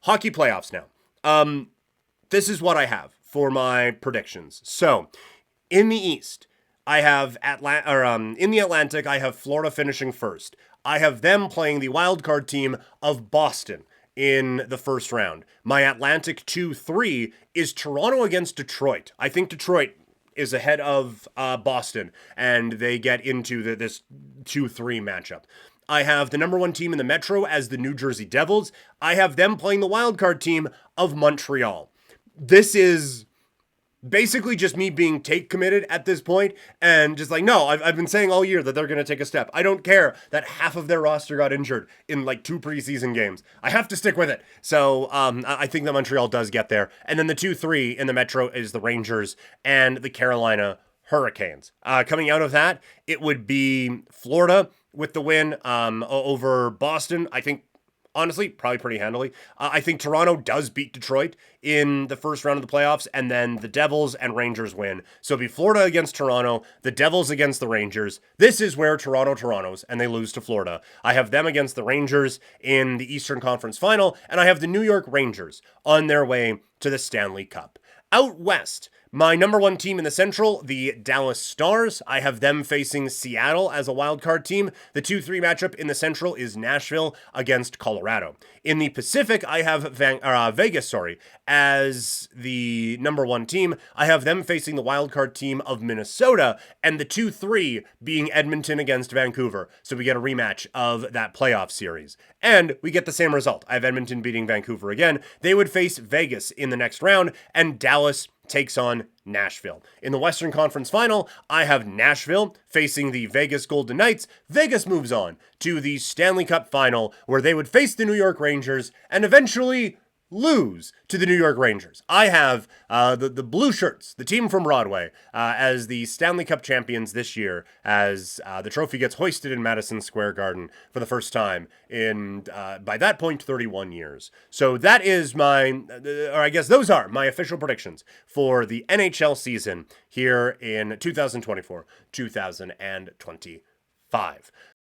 Hockey playoffs now. This is what I have for my predictions. So, in the East, I have in the Atlantic, I have Florida finishing first. I have them playing the wild card team of Boston in the first round. My Atlantic 2-3 is Toronto against Detroit. I think Detroit is ahead of Boston, and they get into this 2-3 matchup. I have the number one team in the Metro as the New Jersey Devils. I have them playing the wild card team of Montreal. This is basically just me being take committed at this point and just like, no, I've been saying all year that they're going to take a step. I don't care that half of their roster got injured in like 2 preseason games. I have to stick with it. So I think that Montreal does get there. And then the 2-3 in the Metro is the Rangers and the Carolina Hurricanes. Coming out of that, it would be Florida with the win over Boston. I think honestly, probably pretty handily. I think Toronto does beat Detroit in the first round of the playoffs, and then the Devils and Rangers win. So it'll be Florida against Toronto, the Devils against the Rangers. This is where Toronto's, and they lose to Florida. I have them against the Rangers in the Eastern Conference Final, and I have the New York Rangers on their way to the Stanley Cup. Out west, my number one team in the Central, the Dallas Stars. I have them facing Seattle as a wild card team. The 2-3 matchup in the Central is Nashville against Colorado. In the Pacific, I have Vegas, as the number one team. I have them facing the wild card team of Minnesota, and the 2-3 being Edmonton against Vancouver. So we get a rematch of that playoff series. And we get the same result. I have Edmonton beating Vancouver again. They would face Vegas in the next round, and Dallas takes on Nashville. In the Western Conference Final, I have Nashville facing the Vegas Golden Knights. Vegas moves on to the Stanley Cup Final, where they would face the New York Rangers and eventually lose to the New York Rangers. I have the Blue Shirts, the team from Broadway, as the Stanley Cup champions this year, as the trophy gets hoisted in Madison Square Garden for the first time in, by that point, 31 years. So that is those are my official predictions for the NHL season here in 2024-2025.